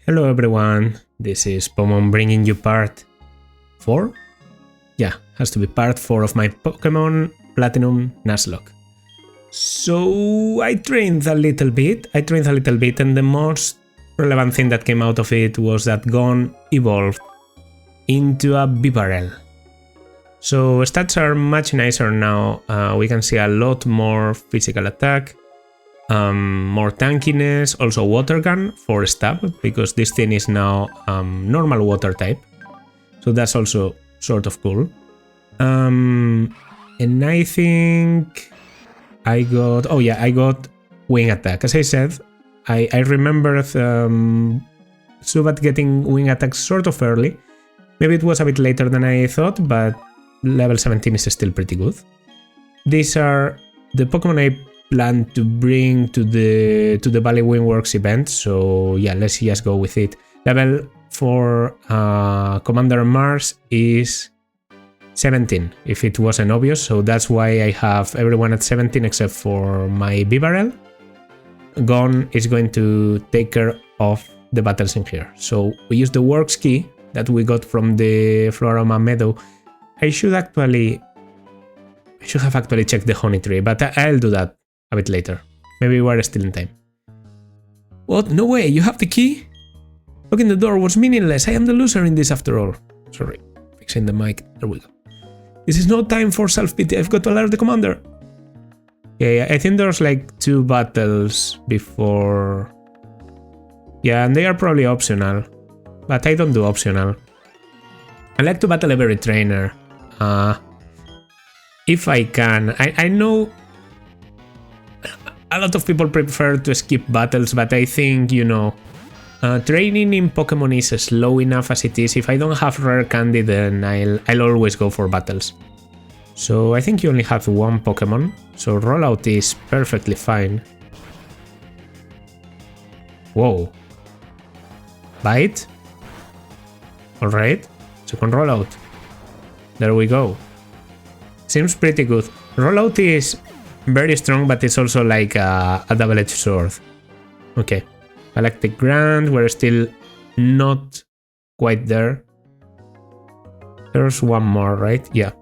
Hello everyone, this is Pomon bringing you part 4? Yeah, has to be part 4 of my Pokemon Platinum Nuzlocke. So I trained a little bit, and the most relevant thing that came out of it was that Gon evolved into a Bibarel. So stats are much nicer now, we can see a lot more physical attack, more tankiness, also water gun for stab, because this thing is now normal water type, so that's also sort of cool. And I think I got, oh yeah, I got wing attack. As I said, I remember Zubat getting wing attack sort of early. Maybe it was a bit later than I thought, but level 17 is still pretty good. These are the Pokemon I plan to bring to the Valley Windworks event, so yeah, let's just go with it. Level for Commander Mars is 17, if it wasn't obvious, so that's why I have everyone at 17 except for my Bibarel. Gon is going to take care of the battles in here. So we use the Works key that we got from the Floroma Meadow. I should have actually checked the honey tree, but I'll do that a bit later. Maybe we're still in time. What? No way, you have the key? Locking the door was meaningless. I am the loser in this after all. Sorry, fixing the mic. There we go. This is no time for self-pity. I've got to alert the commander. Okay, I think there's like 2 battles before. Yeah, and they are probably optional. But I don't do optional. I like to battle every trainer. If I can. I know a lot of people prefer to skip battles, but I think, you know, training in Pokemon is slow enough as it is. If I don't have rare candy, then I'll always go for battles. So I think you only have 1 Pokemon, so rollout is perfectly fine. Whoa. Bite? Alright, second rollout. There we go. Seems pretty good. Rollout is very strong, but it's also like a double-edged sword. Okay. Galactic Grand, we're still not quite there. There's one more, right? Yeah.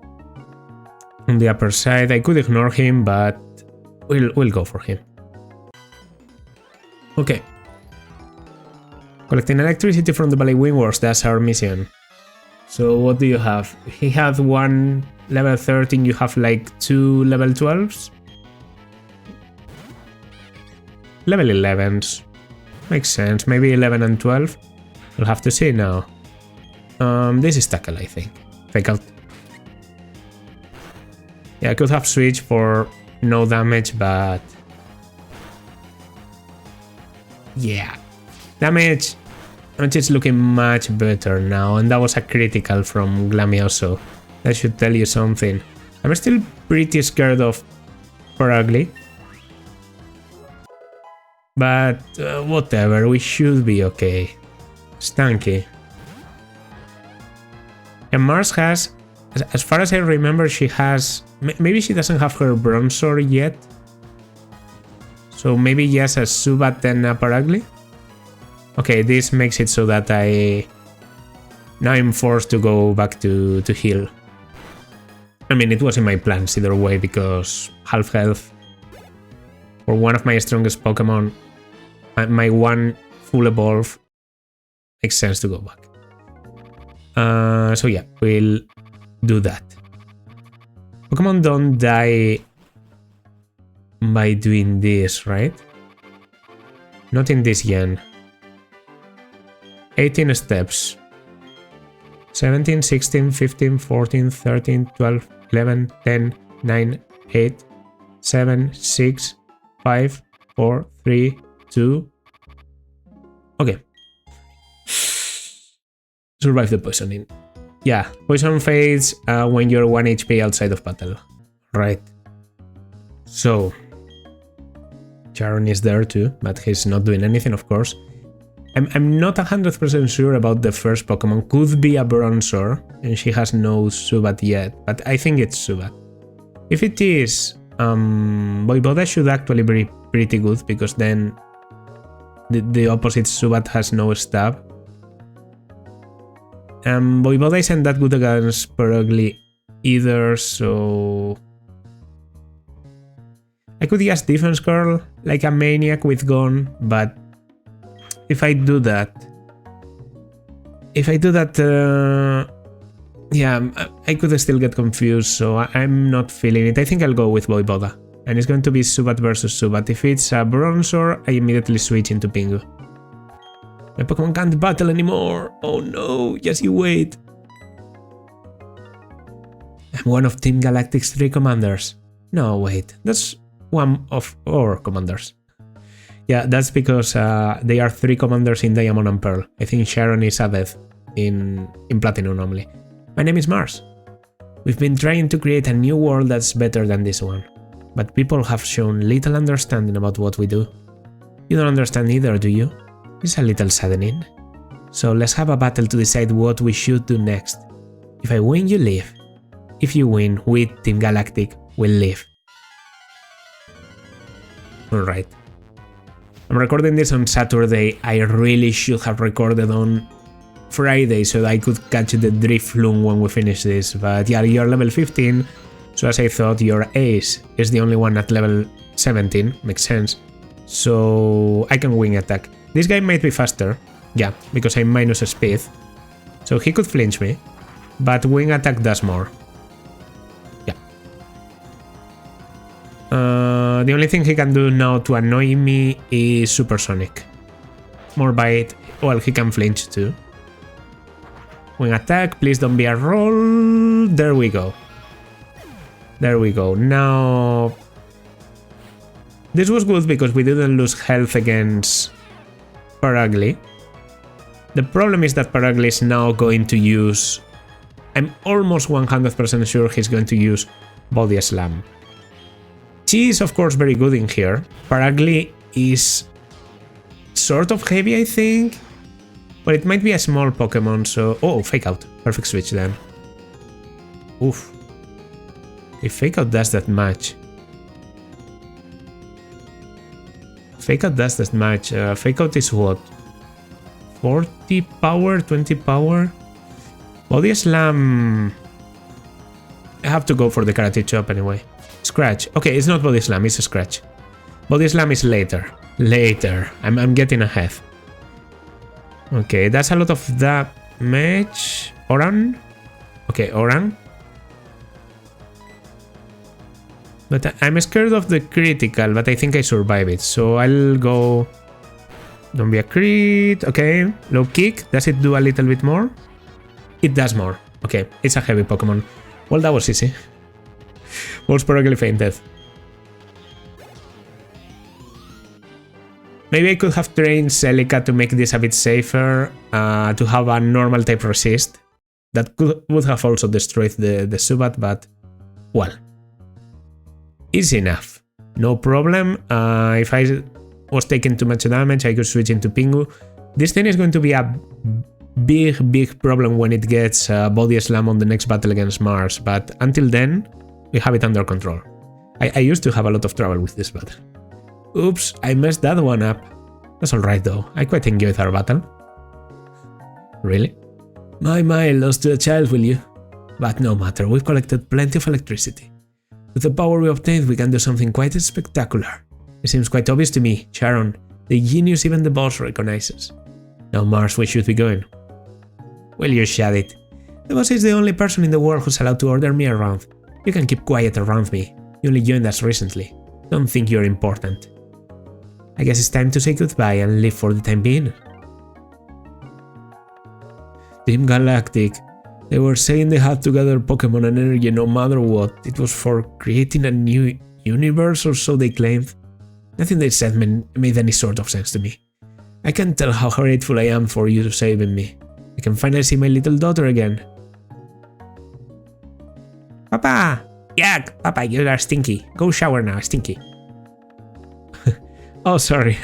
On the upper side, I could ignore him, but we'll go for him. Okay. Collecting electricity from the Valley Windworks, that's our mission. So what do you have? He had 1 level 13, you have like 2 level 12s? Level 11s. Makes sense, maybe 11 and 12. We'll have to see now. This is tackle, I think. Fake out. Yeah, I could have switched for no damage, but yeah. Damage is looking much better now, and that was a critical from Glamioso. That should tell you something. I'm still pretty scared of Paragly. But whatever, we should be okay. Stanky. And Mars has, as far as I remember, she has, maybe she doesn't have her Bronzor yet. So maybe yes, a Zubat and a Paragly. Okay, this makes it so that now I'm forced to go back to heal. I mean, it was in my plans either way, because half health for one of my strongest Pokemon, my 1 full evolve, makes sense to go back. So yeah, we'll do that. Pokemon don't die by doing this, right? Not in this gen. 18 steps. 17, 16, 15, 14, 13, 12, 11, 10, 9, 8, 7, 6, 5, 4, 3, 2. Okay. Survive the poisoning. Yeah, poison fades when you're 1 HP outside of battle. Right. So, Charon is there too, but he's not doing anything, of course. I'm not 100% sure about the first Pokemon. Could be a Bronzor, and she has no Zubat yet, but I think it's Zubat. If it is, Voivode should actually be pretty good, because then the opposite Subat has no stab. Voivode isn't that good against Perugly either, so... I could guess Defense Curl like a maniac with Gone, but if I do that... yeah, I could still get confused, so I'm not feeling it. I think I'll go with Voivode. And it's going to be Subat versus Subat. If it's a Bronzor, I immediately switch into Pingu. My Pokemon can't battle anymore. Oh no, just you wait. I'm one of Team Galactic's 3 commanders. No, wait, that's one of our commanders. Yeah, that's because they are 3 commanders in Diamond and Pearl. I think Sharon is a death in Platinum only. My name is Mars. We've been trying to create a new world that's better than this one. But people have shown little understanding about what we do. You don't understand either, do you? It's a little saddening. So let's have a battle to decide what we should do next. If I win, you leave. If you win, we, Team Galactic, will leave. Alright. I'm recording this on Saturday. I really should have recorded on Friday so I could catch the Drifloon when we finish this. But yeah, you're level 15. So as I thought, your Ace is the only one at level 17, makes sense. So I can wing attack. This guy might be faster, yeah, because I'm minus speed. So he could flinch me, but wing attack does more. Yeah. The only thing he can do now to annoy me is Supersonic. More bite, well, he can flinch too. Wing attack, please don't be a roll. There we go. There we go. Now, this was good because we didn't lose health against Perugly. The problem is that Perugly is now going to use... I'm almost 100% sure he's going to use Body Slam. She is of course very good in here. Perugly is sort of heavy, I think. But it might be a small Pokemon, so... Oh, Fake Out. Perfect switch then. Oof. If Fake Out does that much... Fake Out does that much. Fake Out is what? 40 power? 20 power? Body Slam... I have to go for the Karate Chop anyway. Scratch. Okay, it's not Body Slam, it's a Scratch. Body Slam is later. Later. I'm getting ahead. Okay, that's a lot of damage. Oran? Okay, Oran. But I'm scared of the critical, but I think I survive it. So I'll go... Don't be a crit. Okay, low kick. Does it do a little bit more? It does more. Okay, it's a heavy Pokemon. Well, that was easy. Was probably fainted. Maybe I could have trained Celica to make this a bit safer, to have a normal type resist. That would have also destroyed the Subat, but... Well... Easy enough. No problem. If I was taking too much damage, I could switch into Pingu. This thing is going to be a big problem when it gets Body Slam on the next battle against Mars, but until then, we have it under control. I used to have a lot of trouble with this battle. Oops, I messed that one up. That's alright though, I quite enjoyed our battle. Really? My, lost to a child, will you? But no matter, we've collected plenty of electricity. With the power we obtained, we can do something quite spectacular. It seems quite obvious to me, Sharon. The genius even the boss recognizes. Now Mars, we should be going. Well, you shut it. The boss is the only person in the world who's allowed to order me around. You can keep quiet around me. You only joined us recently. Don't think you're important. I guess it's time to say goodbye and leave for the time being. Team Galactic. They were saying they had to gather Pokemon and energy no matter what. It was for creating a new universe or so they claimed. Nothing they said made any sort of sense to me. I can't tell how grateful I am for you saving me. I can finally see my little daughter again. Papa! Yuck! Papa, you are stinky. Go shower now, stinky. Oh, sorry.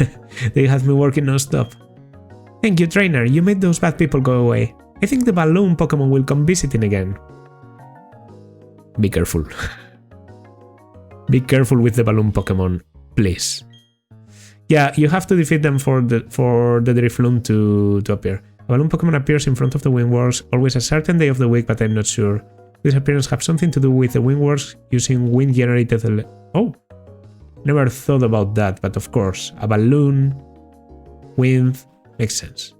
They had me working non-stop. Thank you, trainer. You made those bad people go away. I think the balloon Pokemon will come visiting again. Be careful. Be careful with the balloon Pokemon, please. Yeah, you have to defeat them for the Drifloon to appear. A balloon Pokemon appears in front of the Wingworks always a certain day of the week, but I'm not sure. This appearance has something to do with the Wingworks using wind-generated... Oh! Never thought about that, but of course, a balloon, wind, makes sense.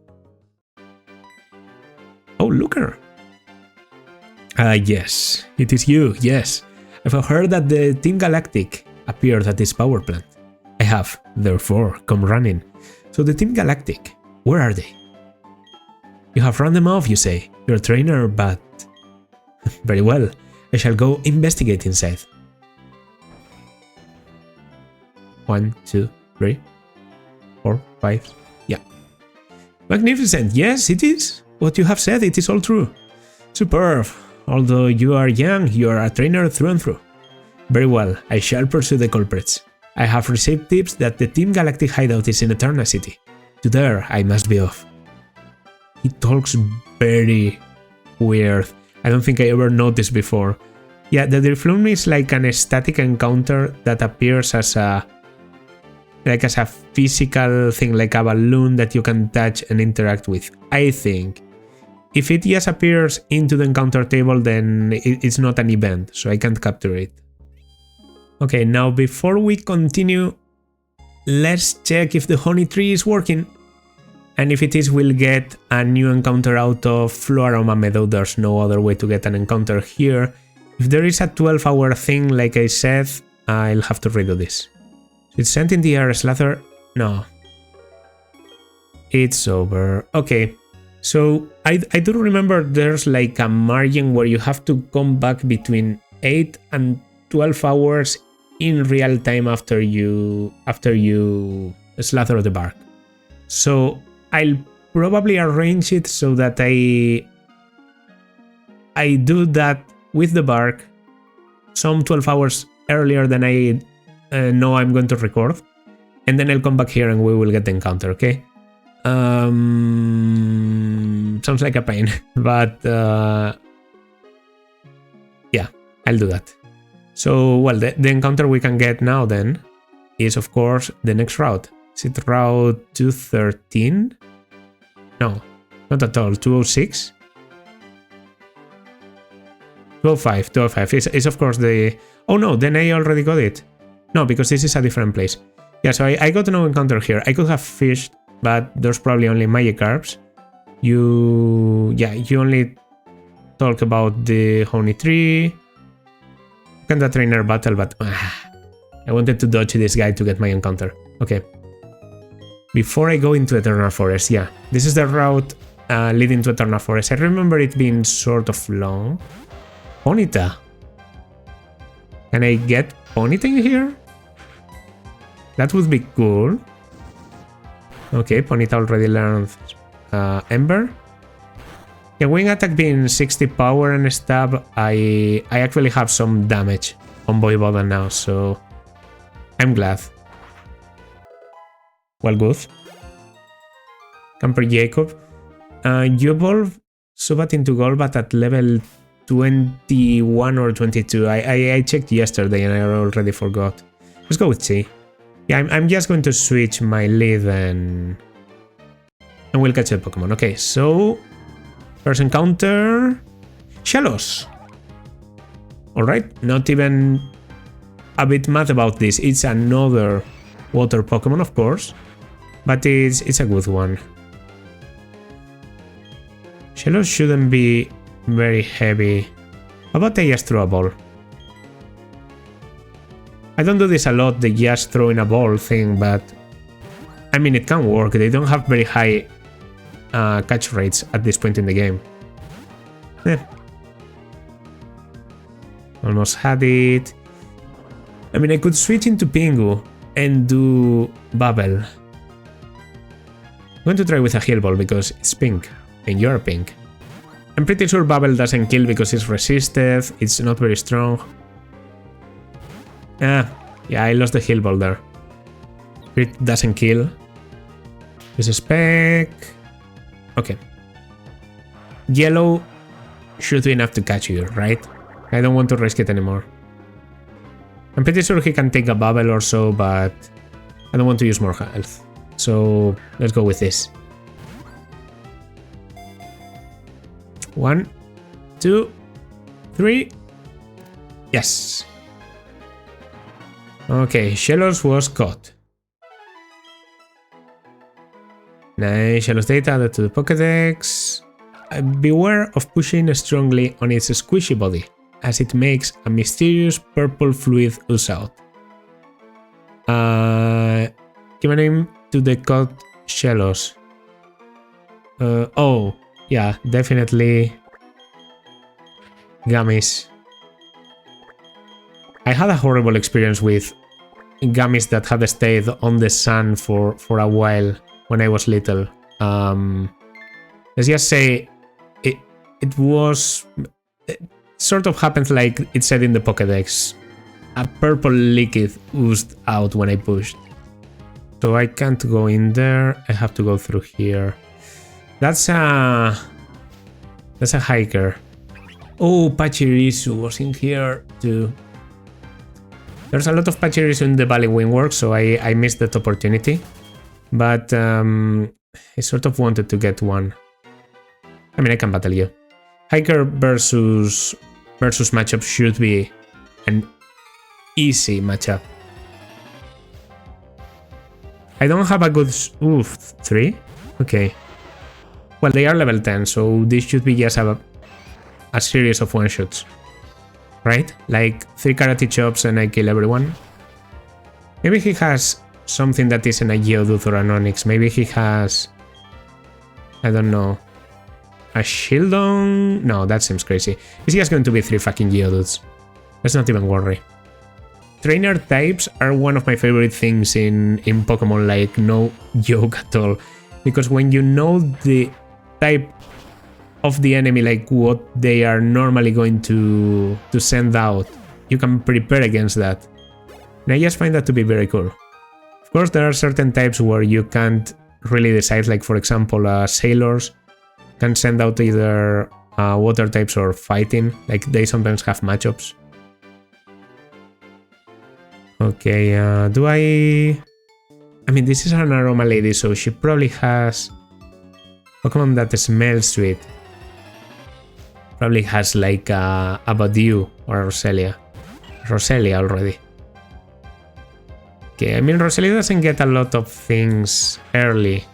Oh, Looker! Yes, it is you, yes. I've heard that the Team Galactic appeared at this power plant. I have, therefore, come running. So the Team Galactic, where are they? You have run them off, you say. You're a trainer, but... Very well, I shall go investigate inside. 1, 2, 3, 4, 5, yeah. Magnificent, yes, it is. What you have said, it is all true. Superb. Although you are young, you are a trainer through and through. Very well, I shall pursue the culprits. I have received tips that the Team Galactic hideout is in Eterna City. To there, I must be off. He talks very weird. I don't think I ever noticed before. Yeah, the Drifloon is like an static encounter that appears as a physical thing, like a balloon that you can touch and interact with. I think if it just appears into the encounter table, then it's not an event, so I can't capture it. Okay, now before we continue, let's check if the honey tree is working. And if it is, we'll get a new encounter out of Floaroma Meadow. There's no other way to get an encounter here. If there is a 12-hour thing, like I said, I'll have to redo this. It's sent in the air, Slather. No. It's over. Okay. So I do remember there's like a margin where you have to come back between 8 and 12 hours in real time after you slather the bark. So I'll probably arrange it so that I do that with the bark some 12 hours earlier than I know I'm going to record, and then I'll come back here and we will get the encounter, okay? Sounds like a pain, but yeah, I'll do that. So, well, the encounter we can get now then is, of course, the next route. Is it route 213? No, not at all. 206? 205. 205 is of course the... Oh no, then I already got it. No, because this is a different place. Yeah, so I got no encounter here. I could have fished, but there's probably only Magikarps. You only talk about the honey tree. Can the trainer battle, but I wanted to dodge this guy to get my encounter. Okay. Before I go into Eternal Forest, yeah, this is the route leading to Eternal Forest. I remember it being sort of long. Ponyta. Can I get Ponyta in here? That would be cool. Okay, Ponyta already learned Ember. Yeah, wing attack being 60 power and stab, I actually have some damage on Voivode now, so I'm glad. Well, good. Camper Jacob. You evolve Subat into Golbat at level 21 or 22. I checked yesterday and I already forgot. Let's go with C. Yeah, I'm just going to switch my lead and we'll catch the Pokemon. Okay, so first encounter, Shellos. Alright, not even a bit mad about this. It's another water Pokemon, of course, but it's a good one. Shellos shouldn't be very heavy. How about I just throw a ball? I don't do this a lot, the just throwing a ball thing, but I mean, it can work. They don't have very high catch rates at this point in the game. Almost had it. I mean, I could switch into Pingu and do Bubble. I'm going to try with a Heal Ball because it's pink and you're pink. I'm pretty sure Bubble doesn't kill because it's resisted, it's not very strong. Yeah, I lost the Heal Ball there. It doesn't kill. This is Spec. Okay. Yellow should be enough to catch you, right? I don't want to risk it anymore. I'm pretty sure he can take a Bubble or so, but I don't want to use more health. So let's go with this. 1, 2, 3. Yes. Okay, Shellos was caught. Nice, Shellos data added to the Pokédex. Beware of pushing strongly on its squishy body, as it makes a mysterious purple fluid ooze out. Give a name to the caught Shellos. Oh, yeah, definitely gummies. I had a horrible experience with gummies that had stayed on the sun for a while when I was little. Let's just say it was... It sort of happened like it said in the Pokédex. A purple liquid oozed out when I pushed. So I can't go in there. I have to go through here. That's a hiker. Oh, Pachirisu was in here too. There's a lot of Pachirisu in the Valley Windworks, so I missed that opportunity. But I sort of wanted to get one. I mean, I can battle you. Hiker versus matchup should be an easy matchup. I don't have a good... Oof, 3? Okay. Well, they are level 10, so this should be just a series of one-shots. Right? Like 3 karate chops and I kill everyone. Maybe he has something that isn't a Geodude or an Onix. Maybe he has... I don't know. A Shieldon? No, that seems crazy. It's just going to be 3 fucking Geodudes. Let's not even worry. Trainer types are one of my favorite things in Pokemon, like no joke at all. Because when you know the type of the enemy, like what they are normally going to send out, you can prepare against that. And I just find that to be very cool. Of course, there are certain types where you can't really decide, like for example, sailors can send out either water types or fighting, like they sometimes have matchups. Okay, do I mean, this is an aroma lady, so she probably has Pokemon that smells sweet. Probably has like a Badiou or a Roselia. Roselia already. Okay, I mean, Roselia doesn't get a lot of things early,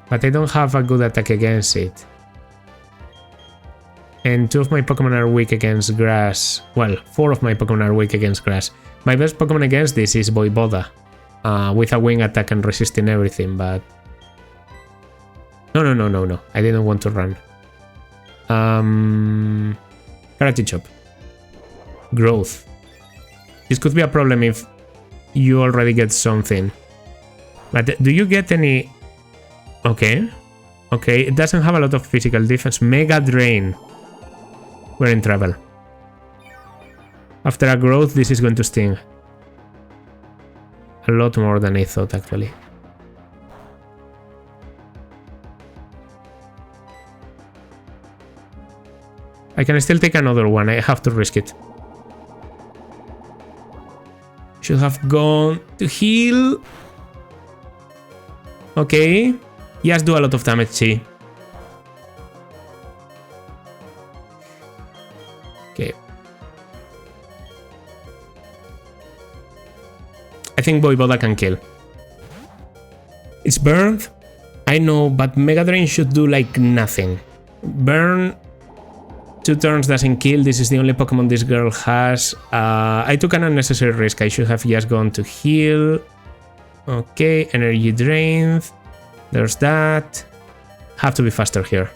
but I don't have a good attack against it. And 2 of my Pokemon are weak against grass. Well, 4 of my Pokemon are weak against grass. My best Pokemon against this is Voivoda, with a wing attack and resisting everything, but... No. I didn't want to run. Karate Chop. Growth. This could be a problem if you already get something. But do you get any... Okay. Okay, it doesn't have a lot of physical defense. Mega Drain. We're in trouble. After a growth, this is going to sting. A lot more than I thought, actually. I can still take another one. I have to risk it. Should have gone to heal. Okay. Yes, do a lot of damage, see. Okay. I think Voivoda can kill. It's burned. I know, but Mega Drain should do like nothing. Burn 2 turns doesn't kill. This is the only Pokemon this girl has. I took an unnecessary risk. I should have just gone to heal. Okay, energy drained. There's that. Have to be faster here.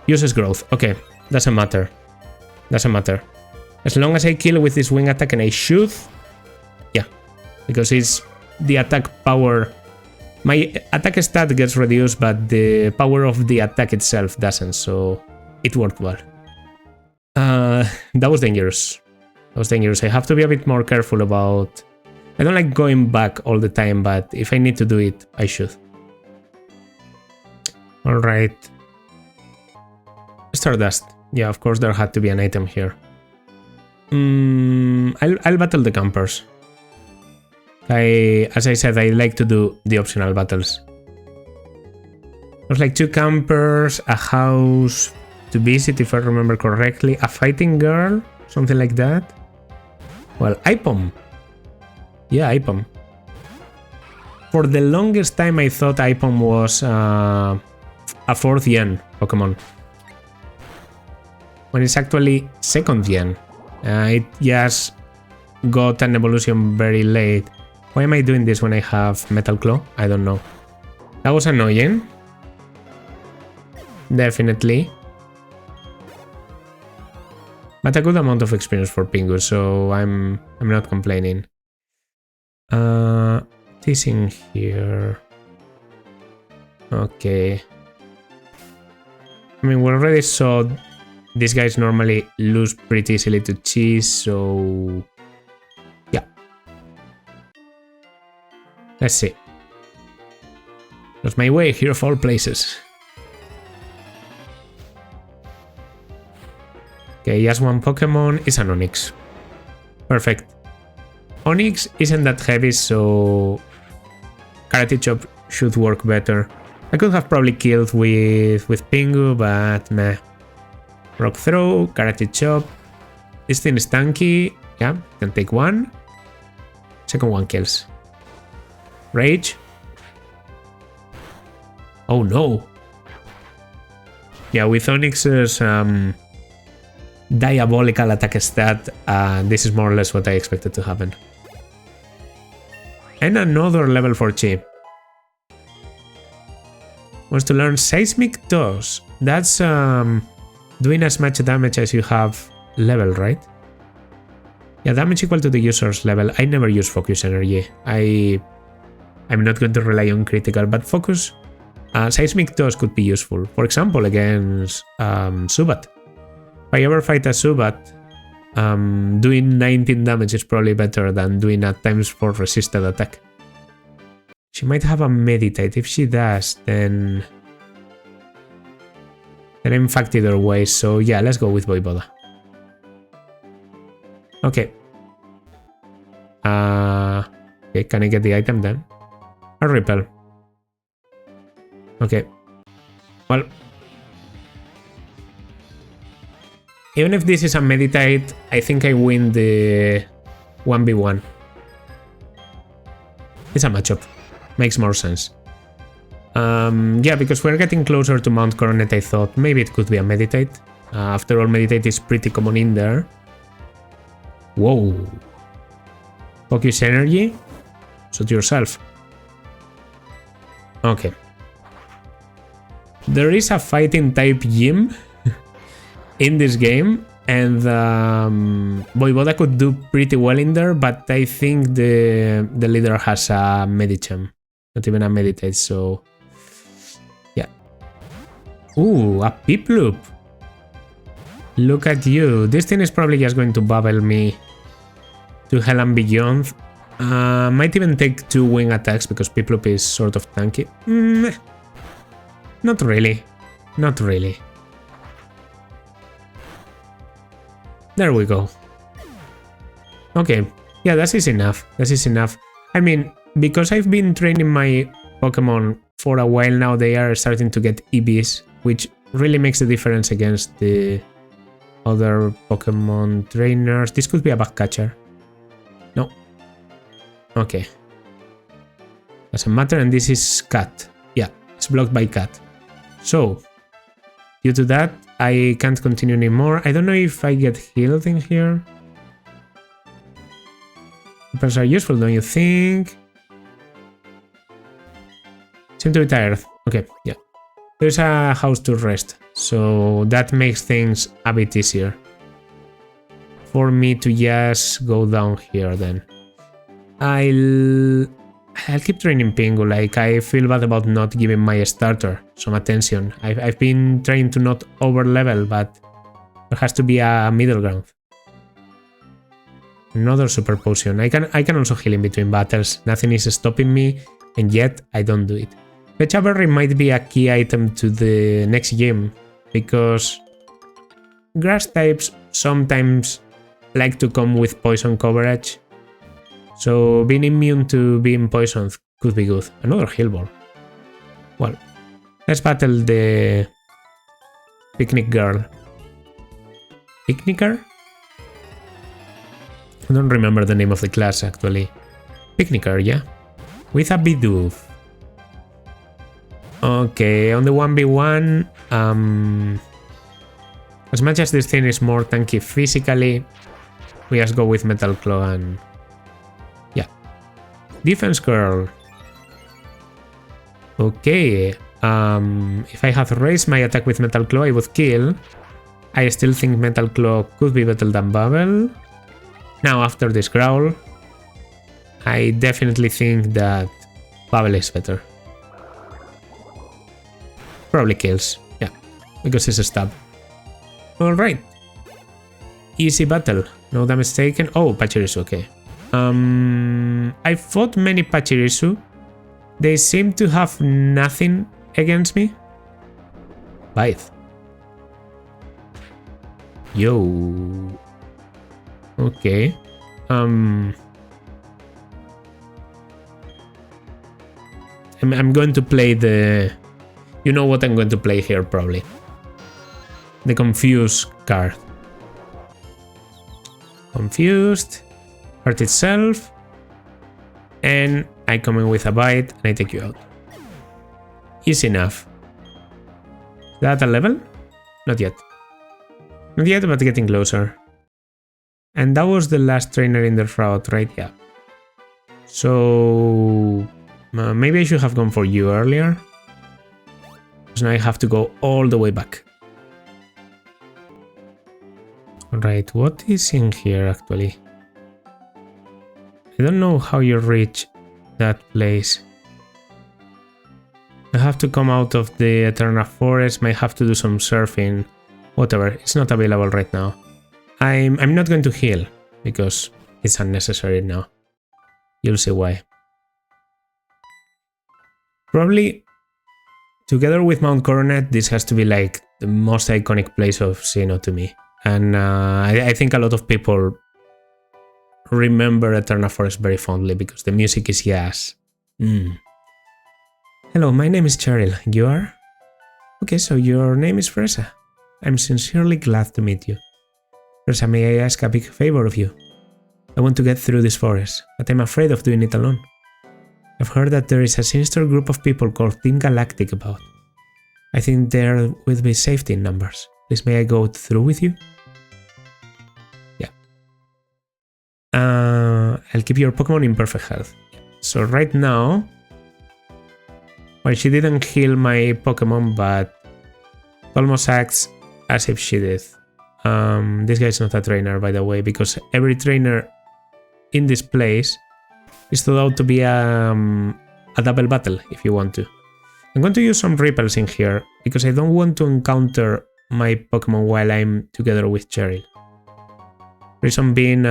Uses growth. Okay, doesn't matter. Doesn't matter. As long as I kill with this wing attack and I shoot. Yeah, because it's the attack power. My attack stat gets reduced, but the power of the attack itself doesn't, so it worked well. That was dangerous. That was dangerous. I have to be a bit more careful about... I don't like going back all the time, but if I need to do it, I should. Alright. Stardust. Yeah, of course there had to be an item here. I'll battle the campers. As I said, I like to do the optional battles. There's like 2 campers, a house to visit if I remember correctly, a fighting girl, something like that. Well, Ipom. Yeah, Ipom. For the longest time I thought Ipom was a 4th gen Pokemon. When it's actually 2nd gen. It just got an evolution very late. Why am I doing this when I have Metal Claw? I don't know. That was annoying. Definitely. But a good amount of experience for Pingu, so I'm not complaining. This in here. Okay. I mean, we already saw these guys normally lose pretty easily to cheese, so yeah. Let's see. That's my way here of all places. Okay, just 1 Pokemon is an Onix. Perfect. Onix isn't that heavy, so Karate Chop should work better. I could have probably killed with Pingu, but meh. Rock Throw, Karate Chop. This thing is tanky. Yeah, can take 1. Second one kills. Rage. Oh no. Yeah, with Onix's diabolical attack stat, this is more or less what I expected to happen. And another level 4 Chi. Wants to learn Seismic Toss. That's doing as much damage as you have level, right? Yeah, damage equal to the user's level. I never use Focus Energy. I'm not going to rely on critical, but Focus Seismic Toss could be useful. For example, against Zubat. If I ever fight a Zubat, doing 19 damage is probably better than doing a ×4 resisted attack. She might have a Meditate. If she does, then I'm fucked either way. So yeah, let's go with Voivoda. Okay. Okay, can I get the item then? A Repel. Okay. Well, even if this is a Meditate, I think I win the 1v1. It's a matchup. Makes more sense. Yeah, because we're getting closer to Mount Coronet, I thought maybe it could be a Meditate. After all, Meditate is pretty common in there. Whoa. Focus Energy? Suit yourself. Okay. There is a fighting type gym in this game, and Voivoda could do pretty well in there, but I think the leader has a Medicham, not even a Meditate, so yeah. Ooh, a Piplup. Look at you. This thing is probably just going to bubble me to hell and beyond. Might even take 2 wing attacks because Piplup is sort of tanky. Not really. Not really. There we go. Okay. Yeah, that is enough. That is enough. I mean, because I've been training my Pokemon for a while now, they are starting to get EVs, which really makes a difference against the other Pokemon trainers. This could be a bug catcher. No. Okay. Doesn't matter, and this is Cat. Yeah, it's blocked by Cat. So, due to that, I can't continue anymore. I don't know if I get healed in here. Repels are useful, don't you think? Seem to be tired. Okay, yeah. There's a house to rest, so that makes things a bit easier for me to just go down here then. I'll keep training Pingu. Like, I feel bad about not giving my starter some attention. I've been trying to not over level, but there has to be a middle ground. Another super potion. I can also heal in between battles. Nothing is stopping me, and yet I don't do it. Pecha Berry might be a key item to the next gym, because grass types sometimes like to come with poison coverage. So being immune to being poisoned could be good. Another heal ball. Well, let's battle the picnic girl. Picnicker? I don't remember the name of the class actually. Picnicker, yeah. With a Bidoof. Okay, on the 1v1, as much as this thing is more tanky physically, we just go with Metal Claw and... yeah. Defense Girl. Okay, if I had raised my attack with Metal Claw, I would kill. I still think Metal Claw could be better than Bubble. Now, after this Growl, I definitely think that Bubble is better. Probably kills, yeah, because it's a stab. Alright. Easy battle, no damage taken. Oh, Pachirisu, okay. I fought many Pachirisu. They seem to have nothing against me. Bite. Yo. Okay. I'm going to play the... You know what I'm going to play here, probably. The Confused card. Confused. Hurt itself. And I come in with a bite and I take you out. Easy enough. Is that a level? Not yet. Not yet, but getting closer. And that was the last trainer in the route, right? Yeah. So... maybe I should have gone for you earlier. So now I have to go all the way back. Alright, what is in here actually? I don't know how you reach that place. I have to come out of the Eternal Forest, might have to do some surfing. Whatever, it's not available right now. I'm not going to heal, because it's unnecessary now. You'll see why. Probably, together with Mount Coronet, this has to be like the most iconic place of Sinnoh to me. And I think a lot of people remember Eternal Forest very fondly because the music is yes. Hello, my name is Cheryl. You are? Okay, so your name is Fresa. I'm sincerely glad to meet you. Fresa, may I ask a big favor of you? I want to get through this forest, but I'm afraid of doing it alone. I've heard that there is a sinister group of people called Team Galactic about. I think there will be safety in numbers. Please may I go through with you? Yeah. I'll keep your Pokemon in perfect health. So right now... well, she didn't heal my Pokemon, but almost acts as if she did. This guy is not a trainer, by the way, because every trainer in this place is thought out to be a double battle, if you want to. I'm going to use some repels in here, because I don't want to encounter my Pokemon while I'm together with Cheryl. Reason being,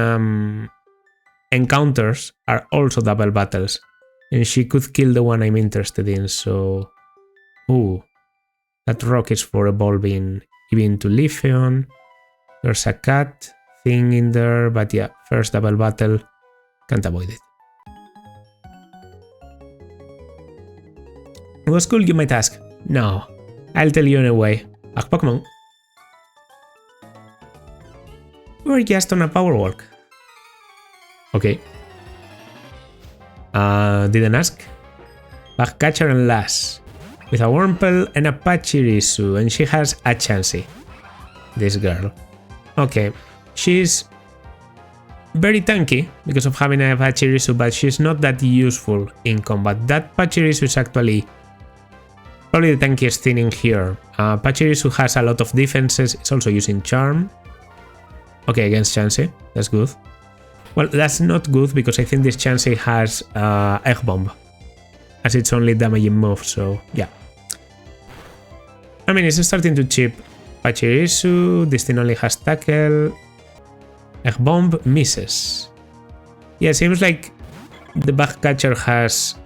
encounters are also double battles, and she could kill the one I'm interested in, so... ooh, that rock is for evolving even to Leafeon. There's a cat thing in there, but yeah, first double battle, can't avoid it. What's cool, you might ask? No, I'll tell you anyway. Ag Pokemon. We're just on a power walk. Okay. Didn't ask. Bugcatcher and Lass. With a Wurmple and a Pachirisu, and she has a Chansey. This girl. Okay, she's very tanky because of having a Pachirisu, but she's not that useful in combat. That Pachirisu is actually probably the tankiest thing in here. Pachirisu has a lot of defenses, it's also using Charm. Okay, against Chansey, that's good. Well, that's not good because I think this Chansey has Egg Bomb, as it's only damaging move, so yeah. I mean, it's starting to chip Pachirisu, this thing only has Tackle. Egg Bomb misses. Yeah, it seems like the Bugcatcher has...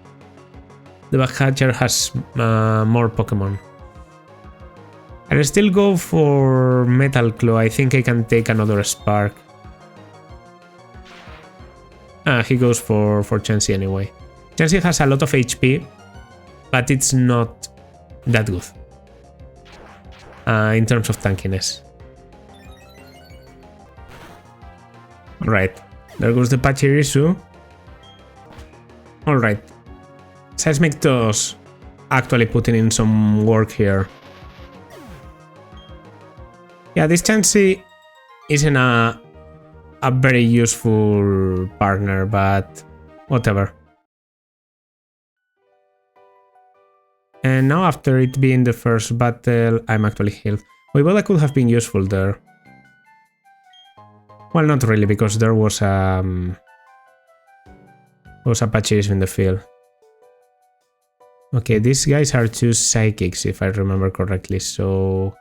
more Pokemon. I'll still go for Metal Claw. I think I can take another Spark. He goes for Chansey anyway. Chansey has a lot of HP, but it's not that good in terms of tankiness. Alright, there goes the Pachirisu. Alright, Seismic Toss actually putting in some work here. Yeah, this Chansey isn't a very useful partner, but whatever. And now after it being the first battle, I'm actually healed. Voivoda could have been useful there. Well, not really, because there was a Pachirisu in the field. Okay, these guys are two psychics, if I remember correctly, so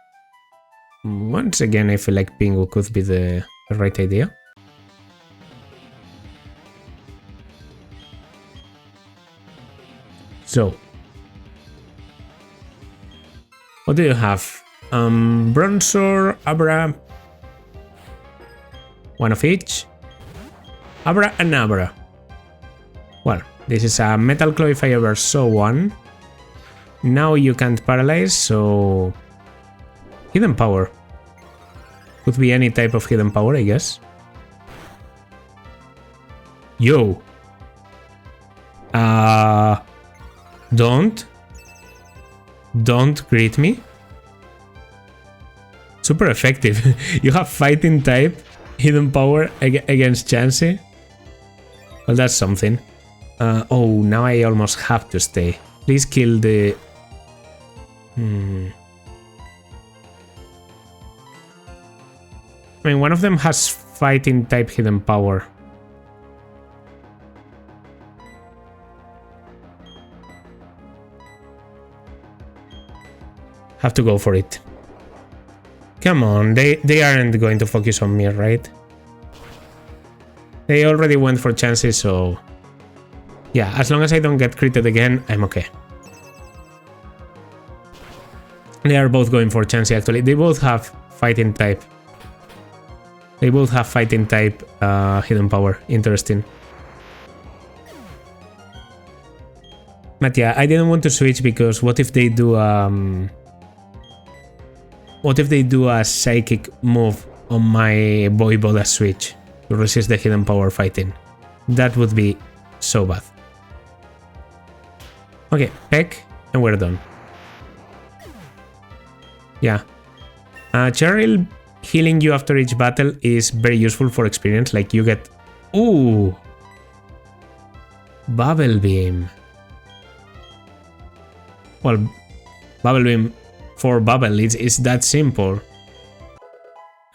once again I feel like Pingu could be the right idea. So, what do you have? Bronzor, Abra, one of each. Abra and Abra. Well, this is a Metal Claw if I ever saw one. Now you can't paralyze, so Hidden Power. Could be any type of Hidden Power, I guess. Yo. Don't greet me. Super effective. You have Fighting type, Hidden Power against Chansey. Well, that's something. Oh, now I almost have to stay. Please kill the... I mean, one of them has Fighting type Hidden Power. Have to go for it. Come on, they aren't going to focus on me, right? They already went for Chansey, so... yeah, as long as I don't get critted again, I'm okay. They are both going for Chansey, actually. They both have Fighting type. They both have Fighting type Hidden Power. Interesting. But yeah, I didn't want to switch because what if they do a psychic move on my Voivoda switch to resist the Hidden Power fighting? That would be so bad. Okay, Peck, and we're done. Yeah. Cheryl healing you after each battle is very useful for experience, like you get... Ooh! Bubble Beam. Well, Bubble Beam for Bubble, it's that simple.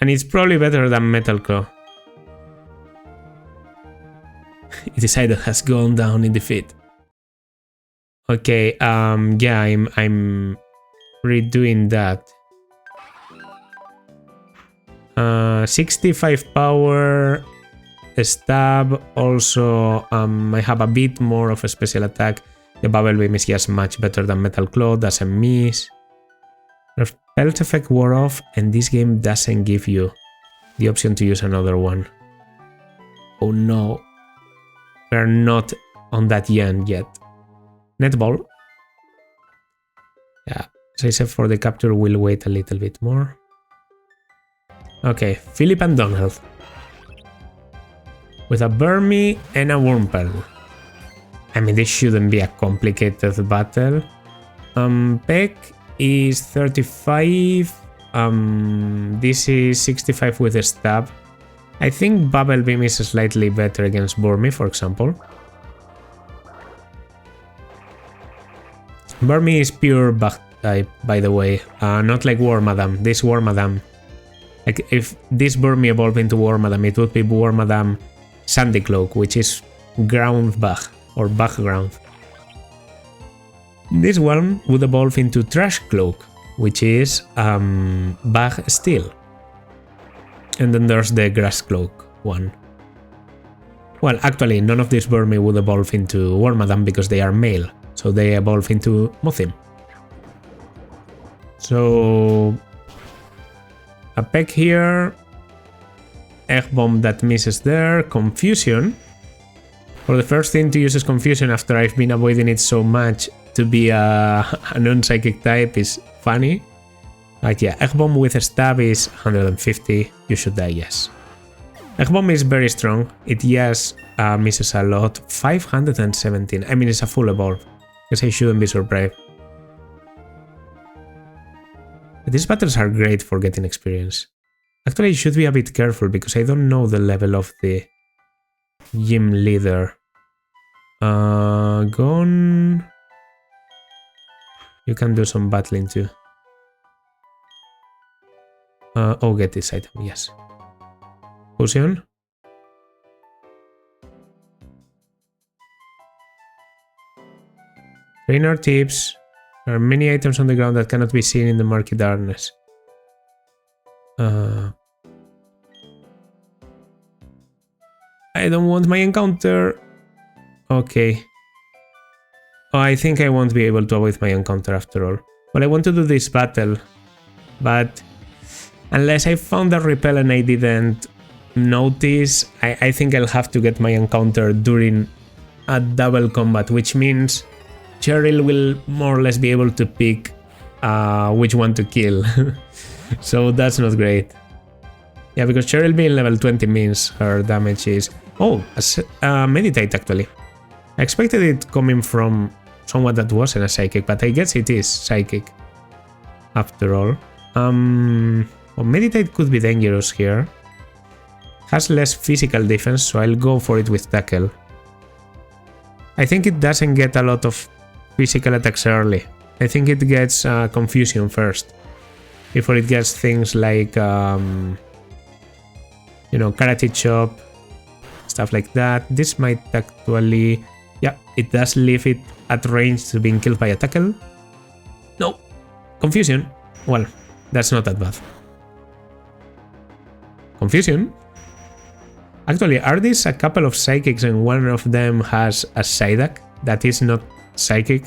And it's probably better than Metal Claw. Decided has gone down in defeat. Okay, yeah, I'm redoing that. 65 power, stab, also I have a bit more of a special attack. The Bubble Beam is just much better than Metal Claw, doesn't miss. Repelled effect wore off, and this game doesn't give you the option to use another one. Oh no. We're not on that yen yet. Netball. Yeah, as I said, for the capture we'll wait a little bit more. Okay, Philip and Donald. With a Burmy and a Wurmple. I mean, this shouldn't be a complicated battle. Peck is 35. This is 65 with a stab. I think Bubble Beam is slightly better against Burmy, for example. Burmy is pure bug type, by the way, not like Wormadam. This Wormadam, like if this Burmy evolved into Wormadam, it would be Wormadam Sandy Cloak, which is ground bug or bug ground. This one would evolve into Trash Cloak, which is bug steel. And then there's the Grass Cloak one. Well, actually, none of these Burmy would evolve into Wormadam because they are male, so they evolve into Mothim. So a Peck here, Egg Bomb that misses there, Confusion. For the first thing to use as confusion after I've been avoiding it so much to be a non-psychic type is funny. Like, yeah, Egg Bomb with a stab is 150. You should die, yes. Egg Bomb is very strong. It, yes, misses a lot. 517. I mean, it's a full evolve. Guess I shouldn't be surprised. But these battles are great for getting experience. Actually, I should be a bit careful because I don't know the level of the gym leader. Gone. You can do some battling too. Oh, get this item, yes. Fusion. Trainer tips. There are many items on the ground that cannot be seen in the murky darkness. I don't want my encounter. Okay. Oh, I think I won't be able to avoid my encounter after all. Well, I want to do this battle, but unless I found a repel and I didn't notice, I think I'll have to get my encounter during a double combat, which means Cheryl will more or less be able to pick which one to kill. So that's not great. Yeah, because Cheryl being level 20 means her damage is... Oh, meditate actually. I expected it coming from someone that wasn't a psychic, but I guess it is psychic after all. Well, meditate could be dangerous here. Has less physical defense, so I'll go for it with tackle. I think it doesn't get a lot of physical attacks early. I think it gets confusion first, before it gets things like, you know, karate chop, stuff like that. This might actually... Yeah, it does leave it at range to being killed by a tackle. No, confusion. Well, that's not that bad. Confusion? Actually, are these a couple of psychics and one of them has a Psyduck that is not psychic?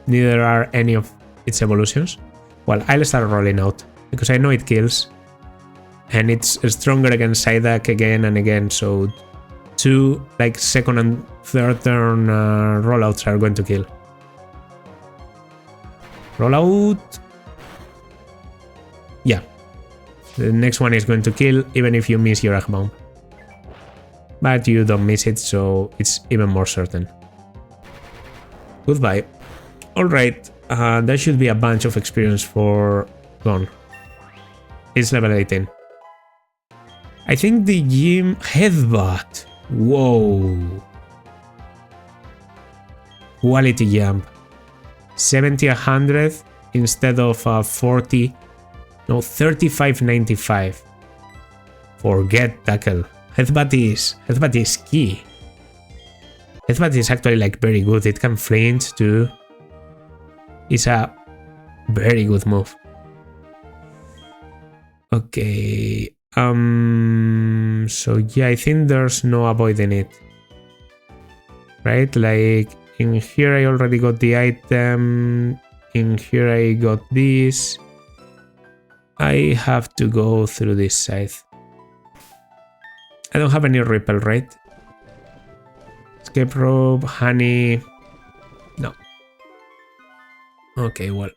Neither are any of its evolutions? Well, I'll start rolling out, because I know it kills. And it's stronger against Psyduck again and again, so 2 like second and third turn rollouts are going to kill. Rollout. Yeah. The next one is going to kill even if you miss your Egg Bomb. But you don't miss it, so it's even more certain. Goodbye. Alright, there should be a bunch of experience for Gone. It's level 18. I think the gym... Headbutt! Whoa! Quality jump. 70-100 instead of 40... No, 35-95. Forget tackle. Headbutt is key. Headbutt is actually like very good. It can flinch too. It's a very good move. Okay. So yeah, I think there's no avoiding it. Right? Like in here I already got the item. In here I got this. I have to go through this side. I don't have any repel, right? Escape rope, honey. No. Okay, well.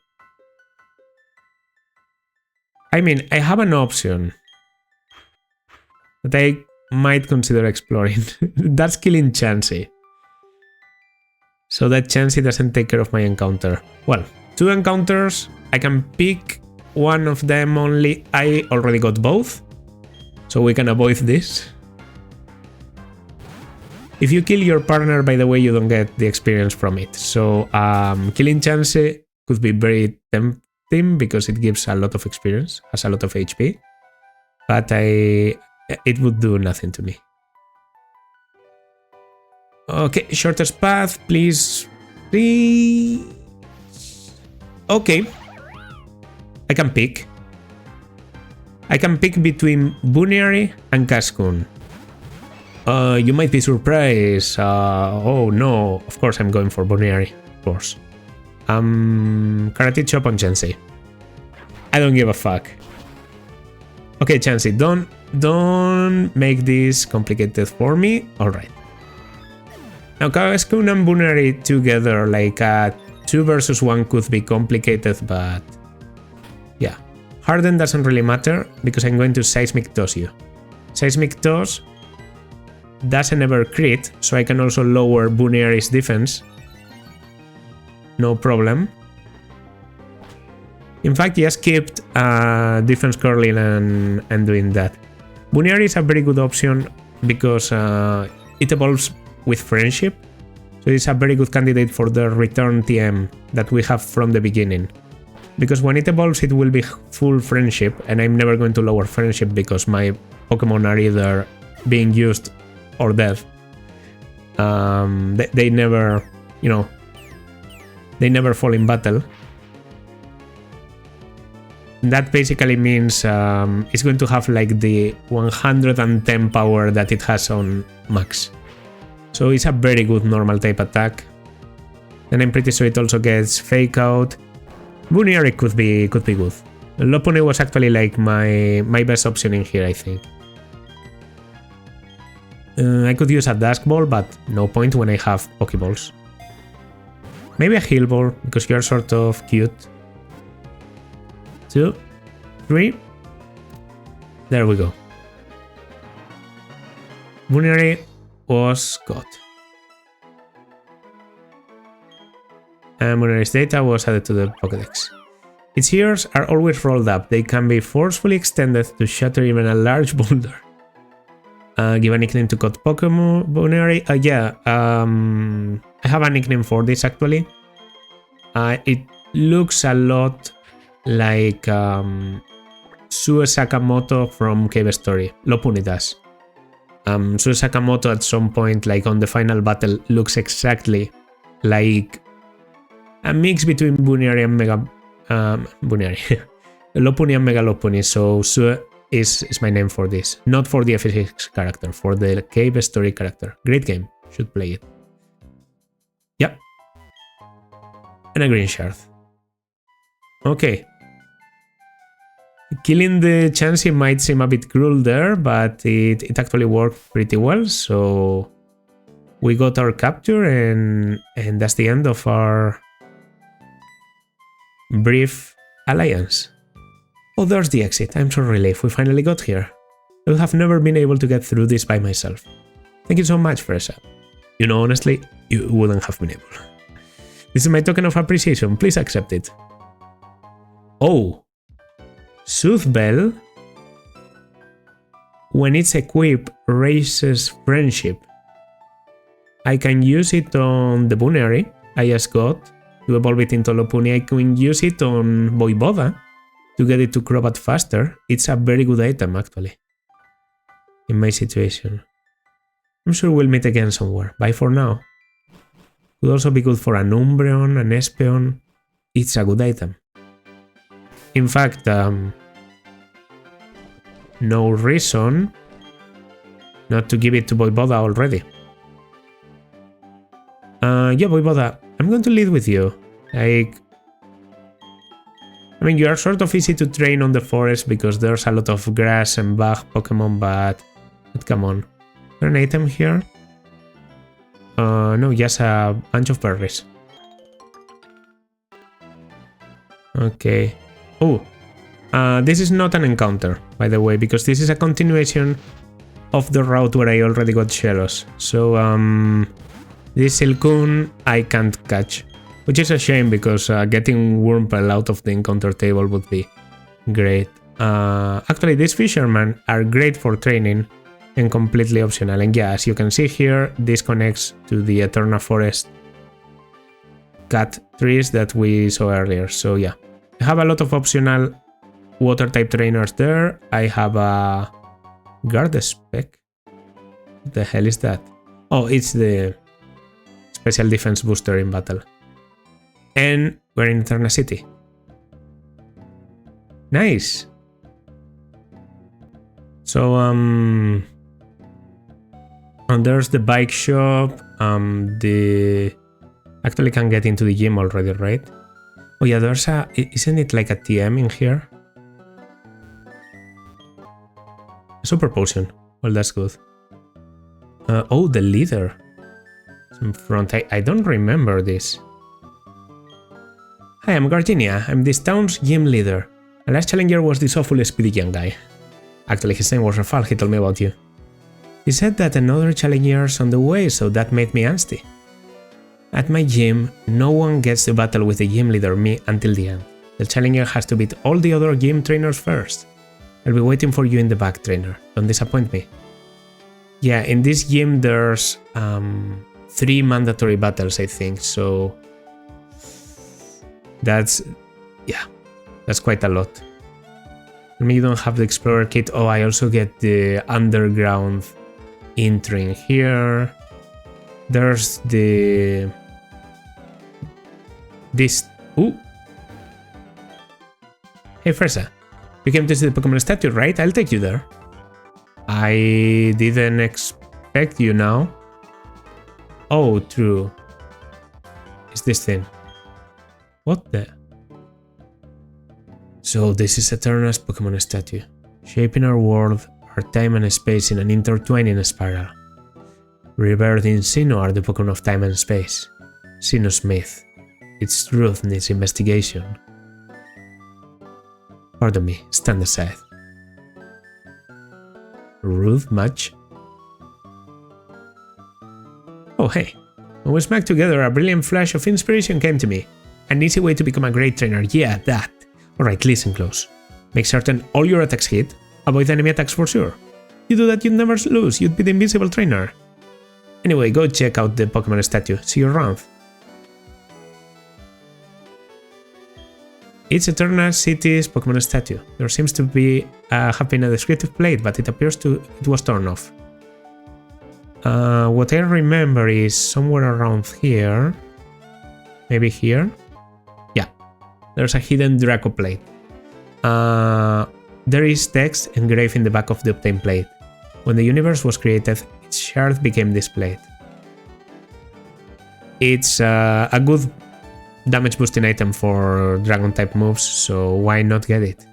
I mean, I have an option that I might consider exploring. That's killing Chansey. So that Chansey doesn't take care of my encounter. Well, 2 encounters. I can pick one of them only. I already got both, so we can avoid this. If you kill your partner, by the way, you don't get the experience from it. So killing Chansey could be very tempting because it gives a lot of experience, has a lot of HP. But it would do nothing to me. Okay, shortest path, please. Please. Okay. I can pick. I can pick between Buneary and Cascoon. You might be surprised. Oh no, of course I'm going for Buneary, of course. Karate chop on Chansey. I don't give a fuck. Okay, Chansey, don't make this complicated for me. Alright. Now, Cascoon and Bunary together, like 2 versus 1 could be complicated, but yeah. Harden doesn't really matter because I'm going to Seismic Toss you. Seismic Toss doesn't ever crit, so I can also lower Bunary's defense. No problem. In fact, just kept defense curling and doing that. Bunary is a very good option because it evolves with friendship, so it's a very good candidate for the return TM that we have from the beginning. Because when it evolves, it will be full friendship, and I'm never going to lower friendship because my Pokemon are either being used or dead. They never, you know, they never fall in battle. That basically means it's going to have like the 110 power that it has on max. So it's a very good normal type attack. And I'm pretty sure it also gets Fake Out. Bunary could be good. Lopunny was actually like my best option in here, I think. I could use a Dusk Ball, but no point when I have Pokeballs. Maybe a Heal Ball, because you're sort of cute. 2, 3. There we go. Bunary was got. And Bunary's data was added to the Pokédex. Its ears are always rolled up. They can be forcefully extended to shatter even a large boulder. Give a nickname to cut Pokemon Bunary. I have a nickname for this actually. It looks a lot like Sue Sakamoto from Cave Story. Lopunny does. Sue Sakamoto at some point, like on the final battle, looks exactly like a mix between Bunary and Mega Bunary. Lopunny and Mega Lopunny. So Sue is my name for this. Not for the FX character, for the Cave Story character. Great game. Should play it. Yep. And a green shard. Okay. Killing the Chansey might seem a bit cruel there, but it actually worked pretty well, so we got our capture and that's the end of our brief alliance. Oh, there's the exit. I'm so relieved we finally got here. I would have never been able to get through this by myself. Thank you so much, Fresa. You know, honestly, you wouldn't have been able. This is my token of appreciation. Please accept it. Oh. Soothe Bell, when it's equipped, raises friendship. I can use it on the Bunary I just got to evolve it into Lopunny. I can use it on Voivoda to get it to Crobat faster. It's a very good item actually, in my situation. I'm sure we'll meet again somewhere. Bye for now. Could also be good for an Umbreon, an Espeon. It's a good item. In fact, no reason not to give it to Voivoda already. Yeah, Voivoda, I'm going to lead with you. Like, I mean, you are sort of easy to train on the forest because there's a lot of grass and bug Pokemon, but come on. Is there an item here? No, just a bunch of berries. Okay. Oh, this is not an encounter, by the way, because this is a continuation of the route where I already got Shellos. So, this Silcoon I can't catch, which is a shame because getting Wurmple out of the encounter table would be great. Actually, these fishermen are great for training and completely optional. And yeah, as you can see here, this connects to the Eterna Forest cat trees that we saw earlier. So yeah. I have a lot of optional water type trainers there. I have a guard spec. What the hell is that? Oh, it's the special defense booster in battle. And we're in Eterna City. Nice. So and there's the bike shop. Actually can get into the gym already, right? Oh yeah, there's a... Isn't it like a TM in here? Super potion. Well, that's good. Oh, the leader. in front. I don't remember this. Hi, I'm Gardenia. I'm this town's gym leader. My last challenger was this awful speedy young guy. Actually, his name was Rafal, he told me about you. He said that another challenger's on the way, so that made me antsy. At my gym, no one gets to battle with the gym leader, me, until the end. The challenger has to beat all the other gym trainers first. I'll be waiting for you in the back, trainer. Don't disappoint me. Yeah, in this gym there's 3 mandatory battles, I think, so... That's quite a lot. I mean, you don't have the Explorer kit. Oh, I also get the Underground entering here. There's the... This... Ooh! Hey, Fresa. You came to see the Pokemon statue, right? I'll take you there. I didn't expect you now. Oh, true. It's this thing. What the... So this is Eterna's Pokemon statue, shaping our world, our time and space in an intertwining spiral. Revered in Sinnoh are the Pokemon of time and space. Sinnoh's myth. Its truth needs investigation. Pardon me, stand aside. Rude much? Oh hey, when we smacked together, a brilliant flash of inspiration came to me. An easy way to become a great trainer, yeah, that. Alright, listen close. Make certain all your attacks hit, avoid enemy attacks for sure. You do that, you'd never lose, you'd be the invisible trainer. Anyway, go check out the Pokemon statue, see you around. It's Eterna City's Pokemon statue. There seems to be have been a descriptive plate, but it appears it was torn off. What I remember is somewhere around here. Maybe here? Yeah. There's a hidden Draco plate. There is text engraved in the back of the obtained plate. When the universe was created, its shard became this plate. It's a good damage boosting item for dragon type moves, so why not get it?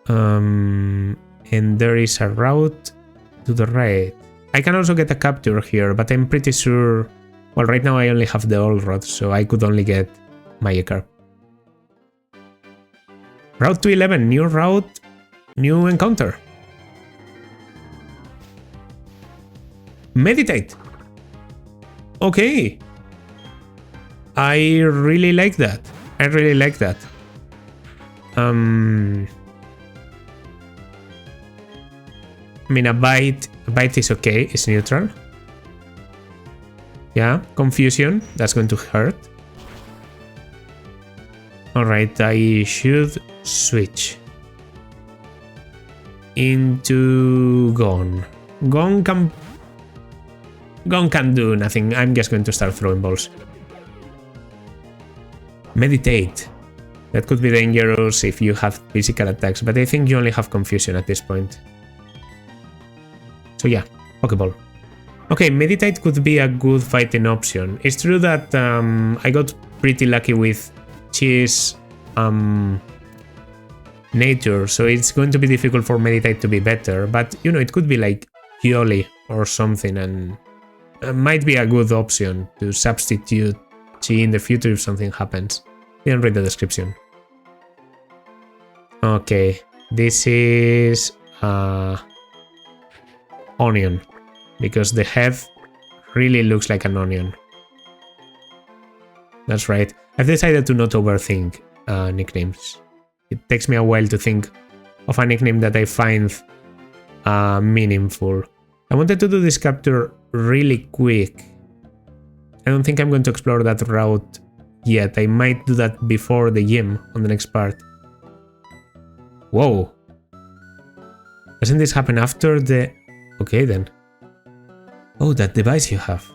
And there is a route to the right. I can also get a capture here, but I'm pretty sure... Well, right now I only have the old route, so I could only get Magikarp. Route to 11, new route, new encounter. Meditate! Okay. I really like that. I really like that. I mean, a bite is okay, it's neutral. Yeah, confusion, that's going to hurt. Alright, I should switch into Gone. Gone can do nothing, I'm just going to start throwing balls. Meditate. That could be dangerous if you have physical attacks, but I think you only have confusion at this point. So yeah, Pokeball. Okay, Meditate could be a good fighting option. It's true that I got pretty lucky with Chi's nature, so it's going to be difficult for Meditate to be better, but you know, it could be like Yoli or something, and might be a good option to substitute Chi in the future if something happens. Didn't read the description. Okay, this is onion, because the head really looks like an onion. That's right. I've decided to not overthink nicknames. It takes me a while to think of a nickname that I find meaningful. I wanted to do this capture really quick. I don't think I'm going to explore that route yet. I might do that before the gym on the next part. Whoa. Doesn't this happen after the... Okay then. Oh, that device you have.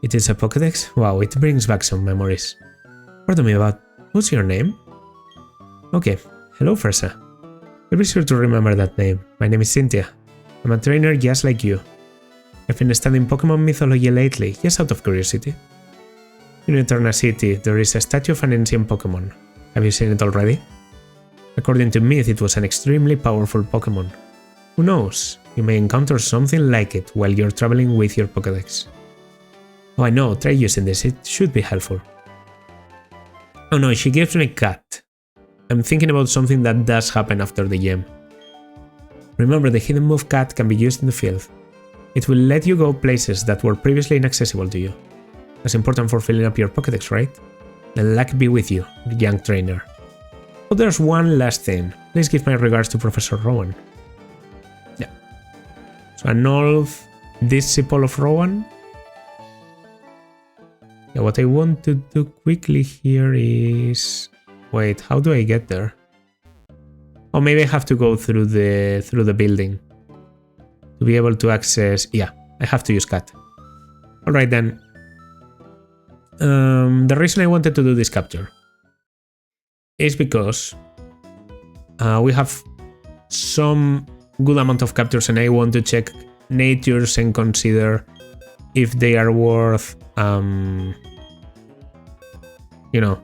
It is a Pokédex? Wow, it brings back some memories. Pardon me, but what's your name? Okay, hello Fresa. You'll be sure to remember that name. My name is Cynthia. I'm a trainer just like you. I've been studying Pokemon mythology lately, just out of curiosity. In Eterna City, there is a statue of an ancient Pokemon. Have you seen it already? According to myth, it was an extremely powerful Pokemon. Who knows? You may encounter something like it while you're traveling with your Pokédex. Oh, I know, try using this, it should be helpful. Oh no, she gives me cat. I'm thinking about something that does happen after the gem. Remember, the hidden move cat can be used in the field. It will let you go places that were previously inaccessible to you. That's important for filling up your Pokédex, right? Then luck be with you, young trainer. Oh, there's one last thing. Please give my regards to Professor Rowan. Yeah. So an old disciple of Rowan. Yeah, what I want to do quickly here is... Wait, how do I get there? Oh, maybe I have to go through the building to be able to access... Yeah, I have to use cat. Alright then. The reason I wanted to do this capture is because we have some good amount of captures and I want to check natures and consider if they are worth, you know,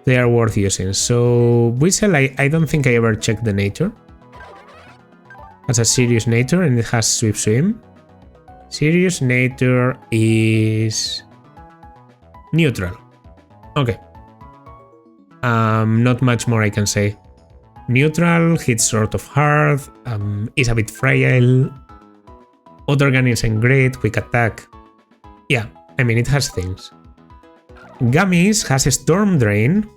they are worth using. So Whistle, I don't think I ever checked the nature. Has a serious nature and it has sweep swim. Serious nature is neutral. Okay. Not much more I can say. Neutral, hits sort of hard, is a bit fragile. Other gun isn't great, quick attack. Yeah, I mean it has things. Gummies has a Storm Drain.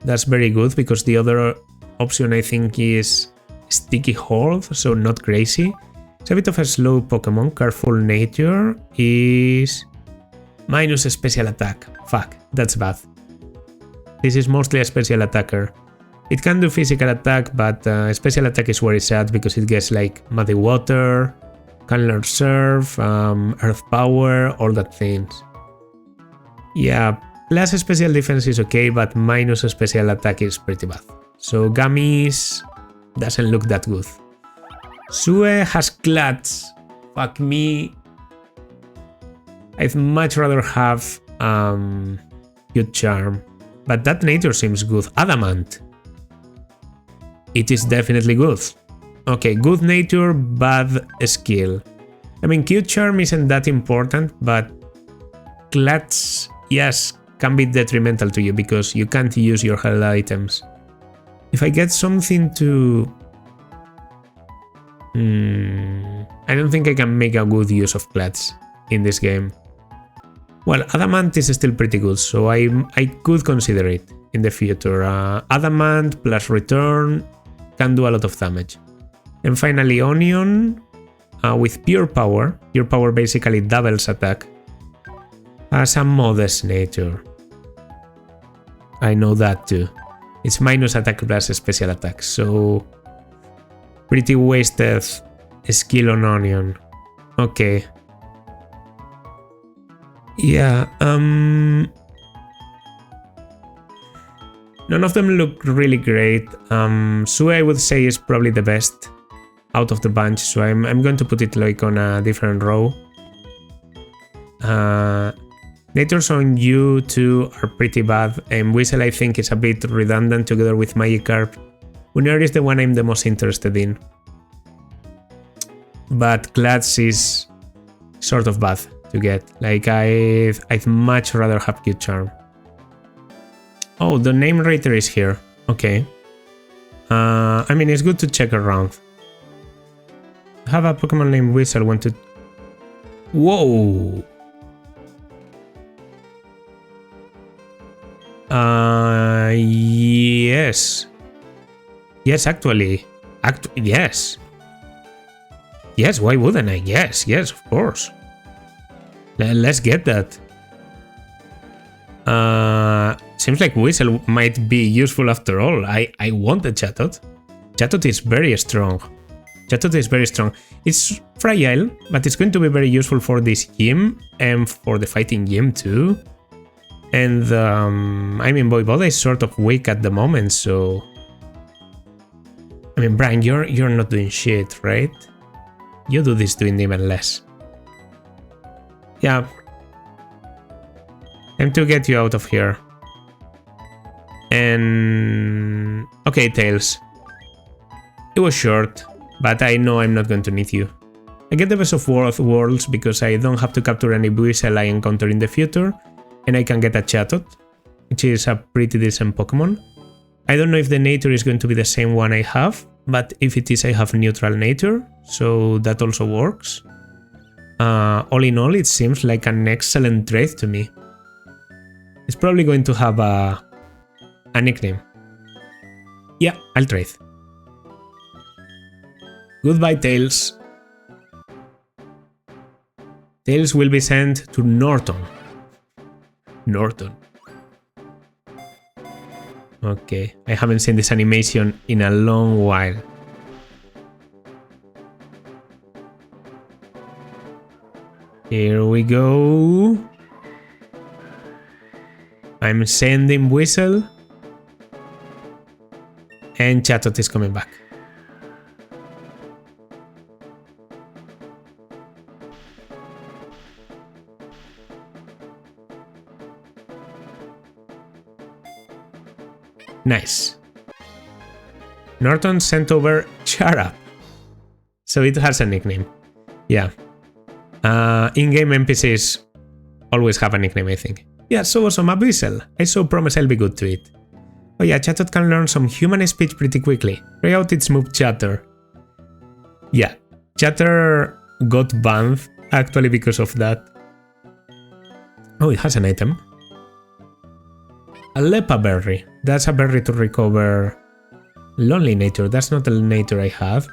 That's very good because the other option I think is Sticky Hold, so not crazy. It's a bit of a slow Pokemon. Careful Nature is minus a special attack. Fuck, that's bad. This is mostly a special attacker. It can do physical attack, but special attack is where it's at because it gets like Muddy Water, can learn Surf, Earth Power, all that things. Yeah, plus special defense is okay, but minus a special attack is pretty bad. So Gummies doesn't look that good. Sue has Clutch. Fuck me. I'd much rather have Good Charm. But that nature seems good. Adamant. It is definitely good. Okay, good nature, bad skill. I mean, Cute Charm isn't that important, but Clutch, yes, can be detrimental to you because you can't use your held items. If I get something to... I don't think I can make a good use of Clutch in this game. Well, Adamant is still pretty good, so I could consider it in the future. Adamant plus Return can do a lot of damage. And finally Onion with Pure Power. Pure Power basically doubles attack. Has a modest nature. I know that too. It's minus attack plus special attack, so pretty wasted skill on Onion. Okay. Yeah, none of them look really great. Sue, I would say, is probably the best out of the bunch, so I'm going to put it like on a different row. Natures on you two are pretty bad, and Whistle I think is a bit redundant together with Magikarp. Unear is the one I'm the most interested in. But Clutch is sort of bad to get. Like I'd much rather have Cute Charm. Oh, the name rater is here. Okay. I mean, it's good to check around. Have a Pokemon named Whistle want to... Whoa! Yes. Yes, actually. Yes. Yes, why wouldn't I? Yes, of course. Let's get that. Seems like Whistle might be useful after all. I want the Chatot. Chatot is very strong. It's fragile, but it's going to be very useful for this gym and for the fighting gym too. And I mean, Voivode is sort of weak at the moment, so... I mean, Brian, you're not doing shit, right? You do this doing even less. Yeah. Time to get you out of here. And... Okay, Tails. It was short, but I know I'm not going to need you. I get the best of both worlds because I don't have to capture any Buizel I encounter in the future, and I can get a Chatot, which is a pretty decent Pokemon. I don't know if the nature is going to be the same one I have, but if it is, I have neutral nature, so that also works. All in all, it seems like an excellent trait to me. It's probably going to have a nickname. Yeah, I'll trade. Goodbye, Tails. Tails will be sent to Norton. Norton. Okay, I haven't seen this animation in a long while. Here we go. I'm sending Whistle. And Chatot is coming back. Nice. Norton sent over Cheryl. So it has a nickname. Yeah. In-game NPCs always have a nickname, I think. Yeah, so awesome, a Buizel. I so promise I'll be good to it. Oh yeah, Chatot can learn some human speech pretty quickly. Try out its move Chatter. Yeah, Chatter got banned actually because of that. Oh, it has an item. A Lepa Berry. That's a berry to recover Lonely Nature. That's not the nature I have.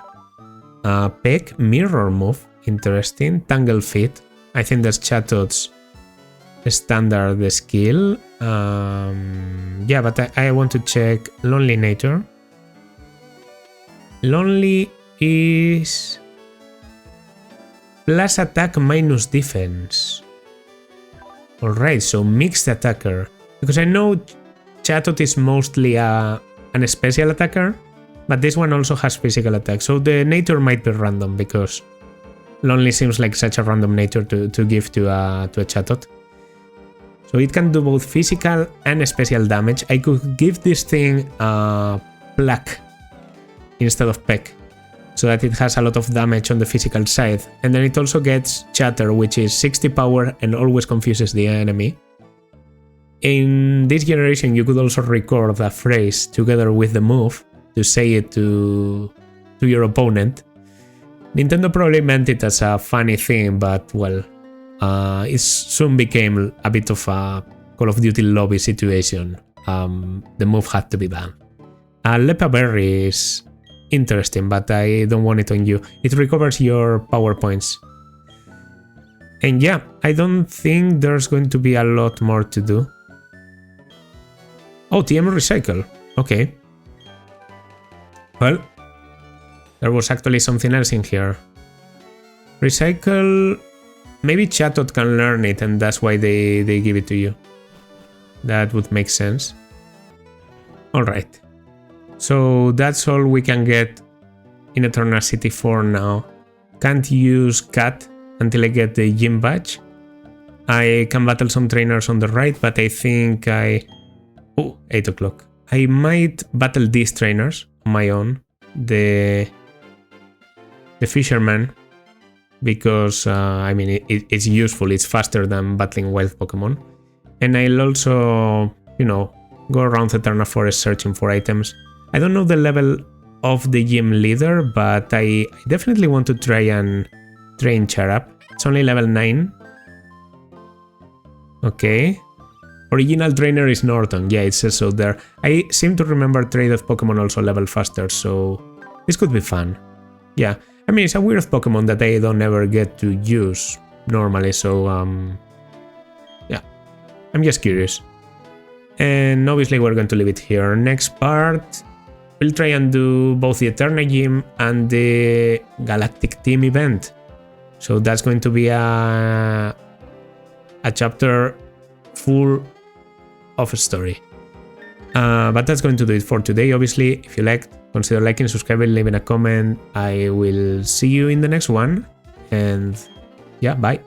Peck, Mirror Move. Interesting. Tangle Fit. I think that's Chatot's standard skill. Yeah, but I want to check Lonely Nature. Lonely is plus attack minus defense. Alright, so mixed attacker. Because I know Chatot is mostly an special attacker, but this one also has physical attack. So the nature might be random because Lonely seems like such a random nature to give to a Chatot. So it can do both physical and special damage. I could give this thing Pluck instead of Peck, so that it has a lot of damage on the physical side. And then it also gets Chatter, which is 60 power and always confuses the enemy. In this generation, you could also record a phrase together with the move to say it to your opponent. Nintendo probably meant it as a funny thing, but well, it soon became a bit of a Call of Duty lobby situation. The move had to be banned. Lepa Berry is interesting, but I don't want it on you. It recovers your power points. And yeah, I don't think there's going to be a lot more to do. Oh, TM Recycle. Okay. Well, there was actually something else in here. Recycle... Maybe Chatot can learn it and that's why they give it to you. That would make sense. Alright. So that's all we can get in Eternal City for now. Can't use Cat until I get the gym badge. I can battle some trainers on the right, but I think Oh, 8 o'clock. I might battle these trainers on my own. The Fisherman. Because, I mean, it's useful. It's faster than battling wild Pokemon. And I'll also, you know, go around the Eterna Forest searching for items. I don't know the level of the gym leader, but I definitely want to try and train Cheryl. It's only level 9. Okay. Original trainer is Norton. Yeah, it says so there. I seem to remember traded Pokemon also level faster, so this could be fun. Yeah, I mean, it's a weird Pokemon that I don't ever get to use normally, so yeah, I'm just curious. And obviously we're going to leave it here. Next part, we'll try and do both the Eterna Gym and the Galactic Team event. So that's going to be a chapter full of a story. But that's going to do it for today. Obviously, if you liked, consider liking, subscribing, leaving a comment. I will see you in the next one. And yeah, bye.